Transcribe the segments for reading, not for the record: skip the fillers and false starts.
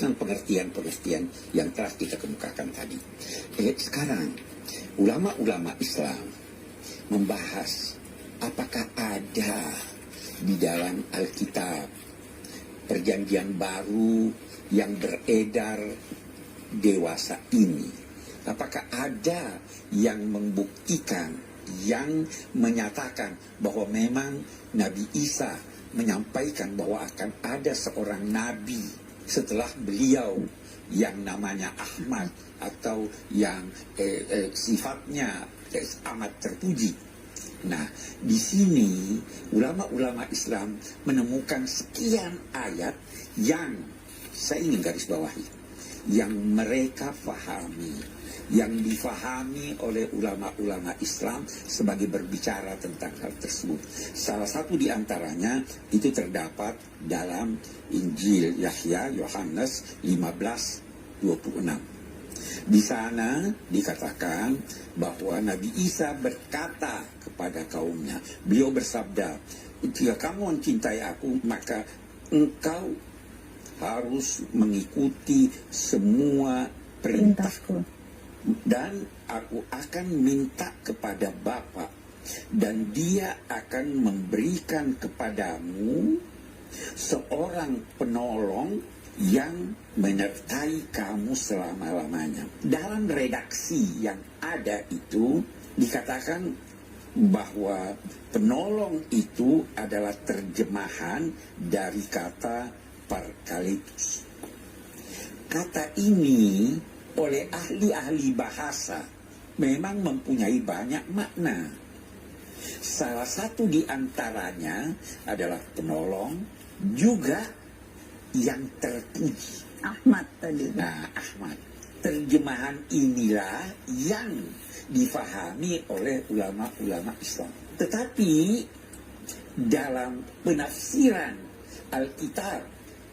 dengan pengertian-pengertian yang telah kita kemukakan tadi. Sekarang ulama-ulama Islam membahas apakah ada di dalam Alkitab perjanjian baru yang beredar dewasa ini. Apakah ada yang membuktikan, yang menyatakan bahwa memang Nabi Isa menyampaikan bahwa akan ada seorang nabi setelah beliau yang namanya Ahmad atau yang sifatnya amat terpuji. Nah, di sini ulama-ulama Islam menemukan sekian ayat yang saya ingin garis bawahi, yang mereka pahami, yang difahami oleh ulama-ulama Islam sebagai berbicara tentang hal tersebut. Salah satu di antaranya itu terdapat dalam Injil Yahya Yohanes 15:26. Di sana dikatakan bahwa Nabi Isa berkata kepada kaumnya, beliau bersabda, jika kamu mencintai aku, maka engkau harus mengikuti semua perintahku. Dan aku akan minta kepada Bapa, dan dia akan memberikan kepadamu seorang penolong yang menyertai kamu selama-lamanya. Dalam redaksi yang ada itu dikatakan bahwa penolong itu adalah terjemahan dari kata Parkalitus. Kata ini oleh ahli-ahli bahasa memang mempunyai banyak makna. Salah satu di antaranya adalah penolong, juga yang terpuji. Ahmad tadi. Nah, Ahmad. Terjemahan inilah yang difahami oleh ulama-ulama Islam. Tetapi dalam penafsiran Alkitab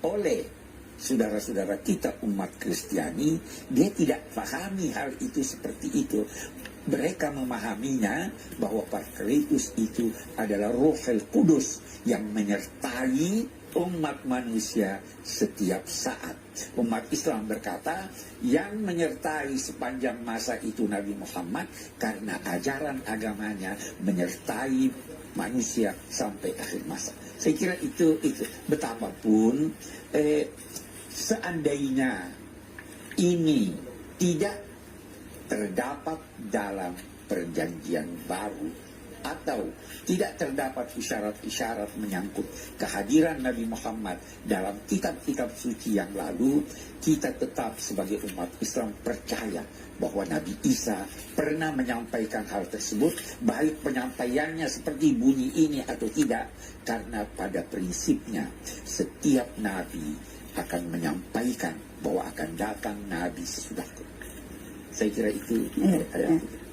oleh saudara-saudara kita umat Kristiani, dia tidak pahami hal itu seperti itu. Mereka memahaminya bahwa Parkalitus itu adalah Rohul Kudus yang menyertai umat manusia setiap saat. Umat Islam berkata yang menyertai sepanjang masa itu Nabi Muhammad, karena ajaran agamanya menyertai manusia sampai akhir masa. Saya kira itu betapapun seandainya ini tidak terdapat dalam perjanjian baru, atau tidak terdapat isyarat-isyarat menyangkut kehadiran Nabi Muhammad dalam kitab-kitab suci yang lalu, kita tetap sebagai umat Islam percaya bahwa Nabi Isa pernah menyampaikan hal tersebut, baik penyampaiannya seperti bunyi ini atau tidak, karena pada prinsipnya setiap Nabi akan menyampaikan bahwa akan datang Nabi sesudahku. Saya kira itu.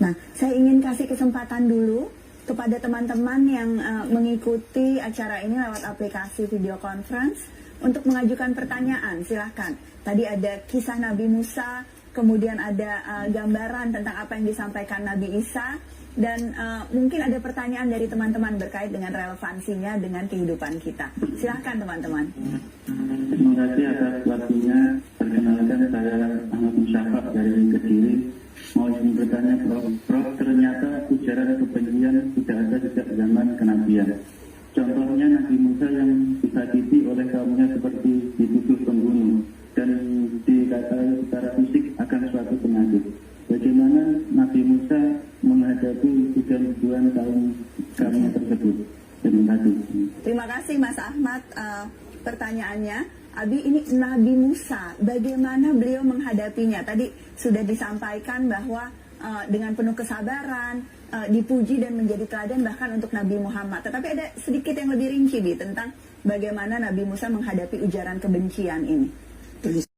Nah, saya ingin kasih kesempatan dulu kepada teman-teman yang mengikuti acara ini lewat aplikasi video conference untuk mengajukan pertanyaan. Silahkan. Tadi ada kisah Nabi Musa, kemudian ada gambaran tentang apa yang disampaikan Nabi Isa, dan mungkin ada pertanyaan dari teman-teman berkait dengan relevansinya dengan kehidupan kita. Silahkan teman-teman. Terima kasih atas waktunya. Perkenalkan, saya Ahmad Musyafaq dari Kediri. Mau ingin bertanya, Prof, ternyata ujaran kebencian sudah ada sejak zaman kenabian. Contohnya Nabi Musa yang disakiti oleh kaumnya seperti dituduh pembunuh dan dikatai secara fisik akan suatu penyakit. Bagaimana Nabi Musa menghadapi tujuan kaum kaumnya tersebut? Terima kasih. Terima kasih Mas Ahmad. Pertanyaannya, Abi, ini Nabi Musa, bagaimana beliau menghadapinya? Tadi sudah disampaikan bahwa dengan penuh kesabaran, dipuji dan menjadi teladan bahkan untuk Nabi Muhammad. Tetapi ada sedikit yang lebih rinci, Bi, tentang bagaimana Nabi Musa menghadapi ujaran kebencian ini.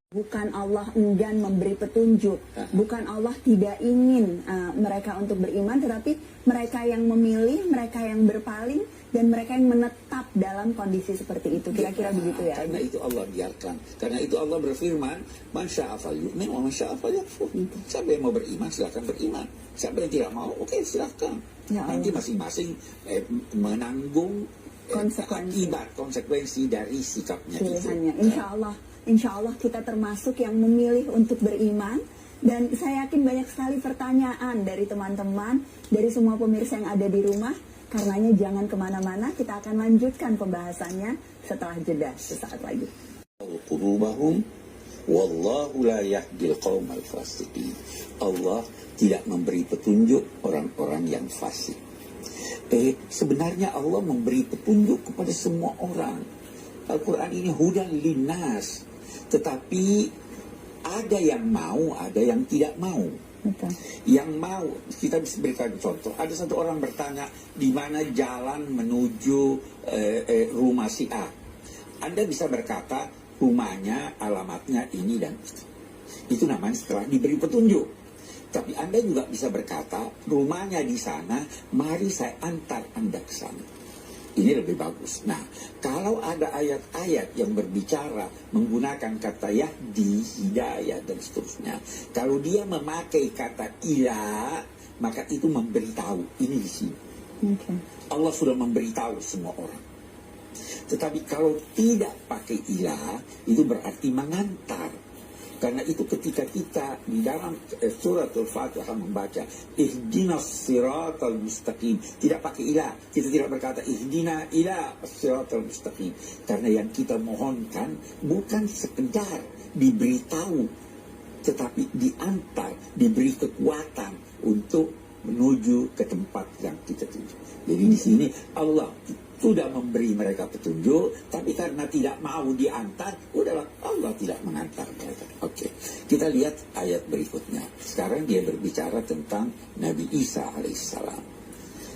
Bukan Allah enggan memberi petunjuk, bukan Allah tidak ingin mereka untuk beriman, tetapi mereka yang memilih, mereka yang berpaling, dan mereka yang menetap dalam kondisi seperti itu. Kira-kira begitu ya. Karena itu Allah biarkan. Karena itu Allah berfirman, "Man syaa'a falyu'min wa man syaa'a falyakfur." Siapa yang mau beriman, silakan beriman. Siapa yang tidak mau, oke, silakan. Ya, nanti masing-masing menanggung akibat konsekuensi dari sikapnya pilihannya. itu. Insya Allah. insya Allah kita termasuk yang memilih untuk beriman. Dan saya yakin banyak sekali pertanyaan dari teman-teman, dari semua pemirsa yang ada di rumah. Karenanya jangan kemana-mana, kita akan lanjutkan pembahasannya setelah jeda sesaat lagi. Qulubahum wallahu la yahdil qaumal fasiqin. Allah tidak memberi petunjuk orang-orang yang fasik. Sebenarnya Allah memberi petunjuk kepada semua orang. Al-Quran ini hudan linnas, tetapi ada yang mau, ada yang tidak mau. Betul. Yang mau, kita bisa berikan contoh. Ada satu orang bertanya, di mana jalan menuju rumah si A. Anda bisa berkata, rumahnya, alamatnya ini dan itu. Itu namanya setelah diberi petunjuk. Tapi Anda juga bisa berkata, rumahnya di sana, mari saya antar Anda ke sana. Ini lebih bagus. Nah, kalau ada ayat-ayat yang berbicara menggunakan kata yahdi, hidayah, dan seterusnya. Kalau dia memakai kata ila, maka itu memberitahu. Ini di sini. Okay. Allah sudah memberitahu semua orang. Tetapi kalau tidak pakai ila, itu berarti mengantar. Karena itu ketika kita di dalam surat Al-Fatihah membaca ihdinas siratal mustaqim, tidak pakai ila, kita tidak berkata ihdina ila siratal mustaqim, karena yang kita mohonkan bukan sekedar diberitahu, tetapi diantar, diberi kekuatan untuk menuju ke tempat yang kita tuju. Jadi di sini Allah sudah memberi mereka petunjuk, tapi karena tidak mau diantar, udahlah Allah tidak mengantar mereka. Oke, kita lihat ayat berikutnya. Sekarang dia berbicara tentang Nabi Isa alaihissalam.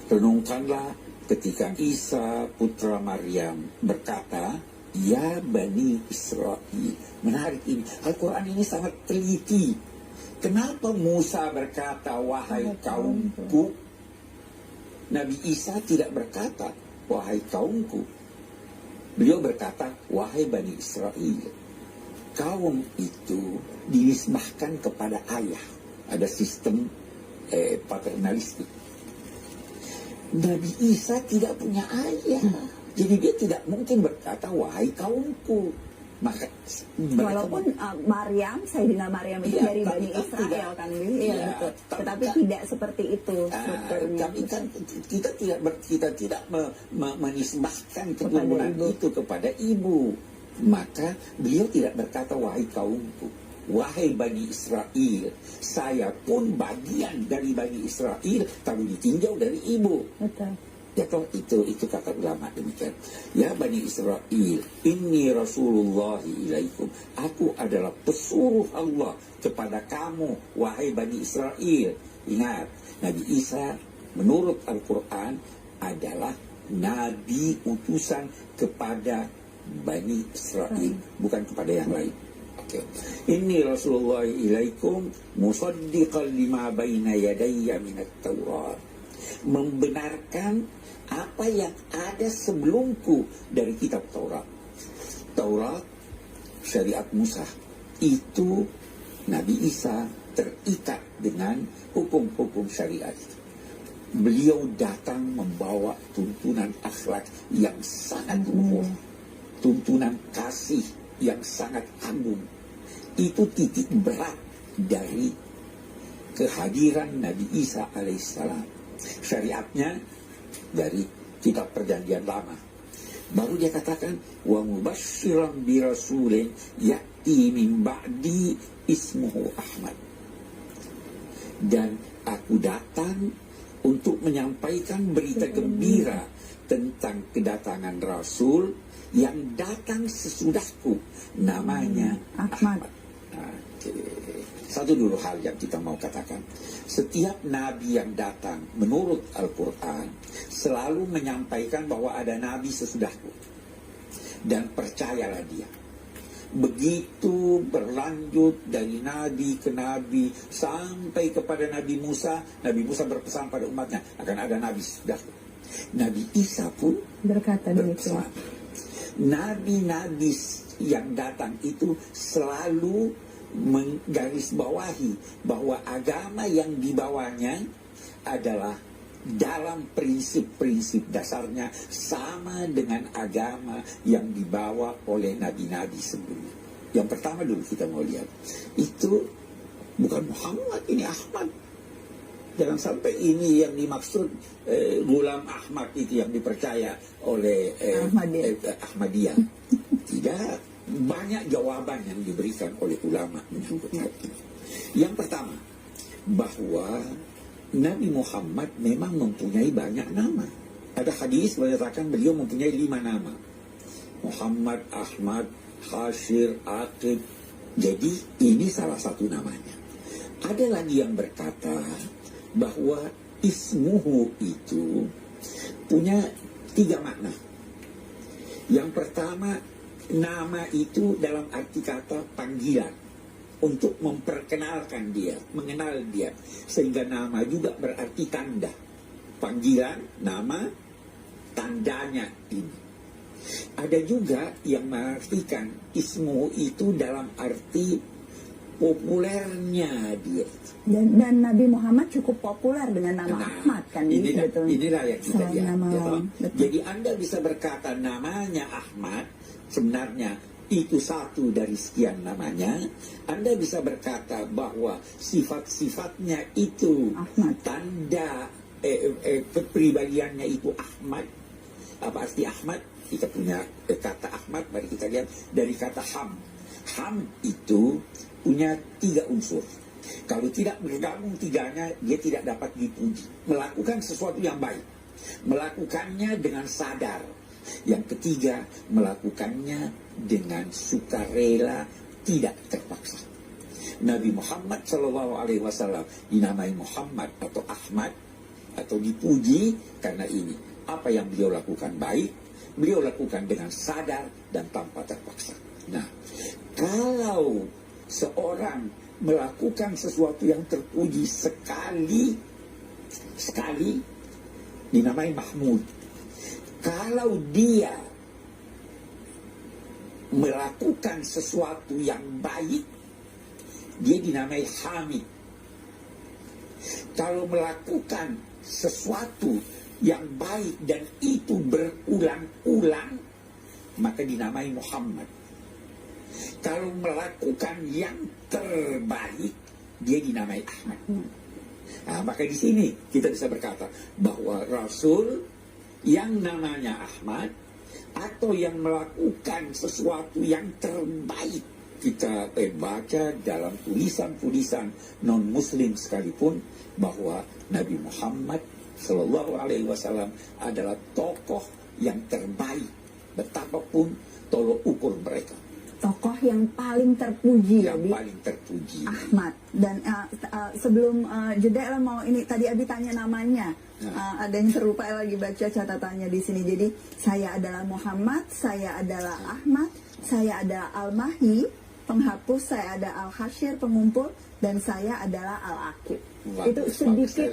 Renungkanlah ketika Isa putra Maryam berkata, ya Bani Israel. Menarik ini, Al-Quran ini sangat teliti. Kenapa Musa berkata, wahai kaumku? Nabi Isa tidak berkata, wahai kaumku. Beliau berkata, wahai Bani Israel. Kaum itu dinisbahkan kepada ayah. Ada sistem paternalistik. Nabi Isa tidak punya ayah. Jadi dia tidak mungkin berkata, wahai kaumku. Maka walaupun Maryam, Sayyidina Maryam itu ya, dari Bani Israel kan, ya, betul. Tetapi tidak seperti itu strukturnya. Tapi kan kita tidak menisbahkan keturunan itu kepada ibu. Maka beliau tidak berkata wahai kaumku, wahai Bani Israel. Saya pun bagian dari Bani Israel, tapi ditinjau dari ibu. Betul. Ya toh itu kata ulama demikian. Ya Bani Israel, inni Rasulullah ilaikum. Aku adalah pesuruh Allah kepada kamu, wahai Bani Israel. Ingat, Nabi Isa menurut Al-Quran adalah Nabi utusan kepada Bani Israel, bukan kepada yang lain. Oke. Inni Rasulullah ilaikum musaddiqan lima baina yadayya minat Taurat. Membenarkan apa yang ada sebelumku dari kitab Taurat. Taurat, syariat Musa. Itu Nabi Isa terikat dengan hukum-hukum syariat itu. Beliau datang membawa tuntunan akhlak yang sangat luhur. Tuntunan kasih yang sangat agung. Itu titik berat dari kehadiran Nabi Isa alaihissalam. Syariatnya dari kitab perjanjian lama. Baru dia katakan wa mubasysyiran bi rasulin ya'ti min ba'di ismuhu Ahmad. Dan aku datang untuk menyampaikan berita gembira tentang kedatangan Rasul yang datang sesudahku, namanya Ahmad. Satu dulu hal yang kita mau katakan. Setiap nabi yang datang menurut Al-Quran selalu menyampaikan bahwa ada nabi sesudahku. Dan percayalah dia. Begitu berlanjut dari nabi ke nabi sampai kepada Nabi Musa. Nabi Musa berpesan pada umatnya akan ada nabi sesudahku. Nabi Isa pun berkata berpesan. Nabi-nabi yang datang itu selalu menggarisbawahi bahwa agama yang dibawanya adalah dalam prinsip-prinsip dasarnya sama dengan agama yang dibawa oleh nabi-nabi sebelumnya. Yang pertama dulu kita mau lihat, itu bukan Muhammad, ini Ahmad. Jangan sampai ini yang dimaksud Ghulam Ahmad itu yang dipercaya oleh Ahmadiyah. Tidak. Banyak jawaban yang diberikan oleh ulama menyangkut hal ini. Yang pertama, bahwa Nabi Muhammad memang mempunyai banyak nama. Ada hadis menyatakan beliau mempunyai 5 nama. Muhammad, Ahmad, Hashir, Aqib. Jadi ini salah satu namanya. Ada lagi yang berkata bahwa ismuhu itu punya 3 makna. Yang pertama, nama itu dalam arti kata panggilan, untuk memperkenalkan dia, mengenal dia. Sehingga nama juga berarti tanda. Panggilan, nama, tandanya ini. Ada juga yang mengartikan ismu itu dalam arti populernya dia. Dan Nabi Muhammad cukup populer dengan nama Ahmad kan? Inilah yang kita lihat. Nama Ya, lain. jadi Anda bisa berkata namanya Ahmad, sebenarnya itu satu dari sekian namanya. Anda bisa berkata bahwa sifat-sifatnya itu Ahmad. tanda kepribadiannya itu Ahmad. Apa arti Ahmad? Kita punya kata Ahmad, mari kita lihat dari kata ham. Ham itu punya 3 unsur. Kalau tidak bergabung 3-nya, dia tidak dapat dipuji. Melakukan sesuatu yang baik, melakukannya dengan sadar. Yang ketiga, melakukannya dengan sukarela, tidak terpaksa. Nabi Muhammad SAW dinamai Muhammad atau Ahmad atau dipuji karena ini. Apa yang beliau lakukan baik, beliau lakukan dengan sadar dan tanpa terpaksa. Nah, kalau seorang melakukan sesuatu yang terpuji sekali dinamai Mahmud. Kalau dia melakukan sesuatu yang baik, dia dinamai Hamid. Kalau melakukan sesuatu yang baik dan itu berulang-ulang, maka dinamai Muhammad. Kalau melakukan yang terbaik, dia dinamai Ahmad. Nah, maka di sini kita bisa berkata bahwa Rasul yang namanya Ahmad atau yang melakukan sesuatu yang terbaik, kita baca dalam tulisan-tulisan non-Muslim sekalipun bahwa Nabi Muhammad Sallallahu Alaihi Wasallam adalah tokoh yang terbaik, betapapun tolok ukur mereka. Tokoh yang paling terpuji, Yang Abi. paling terpuji. Ahmad. Dan sebelum jeda mau ini tadi Abi tanya namanya. Ada yang terlupa lagi baca catatannya di sini. Jadi saya adalah Muhammad, saya adalah Ahmad, saya adalah Al-Mahi, penghapus, saya ada Al-Hashir, pengumpul, dan saya adalah Al-Aqib. Itu sedikit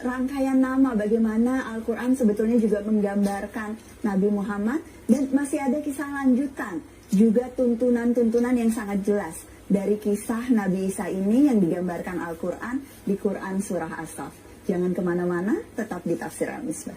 rangkaian nama bagaimana Al-Quran sebetulnya juga menggambarkan Nabi Muhammad, dan masih ada kisah lanjutan, juga tuntunan-tuntunan yang sangat jelas dari kisah Nabi Isa ini yang digambarkan Al-Quran di Quran Surah As-Saff. Jangan kemana-mana, tetap di Tafsir Al-Misbah.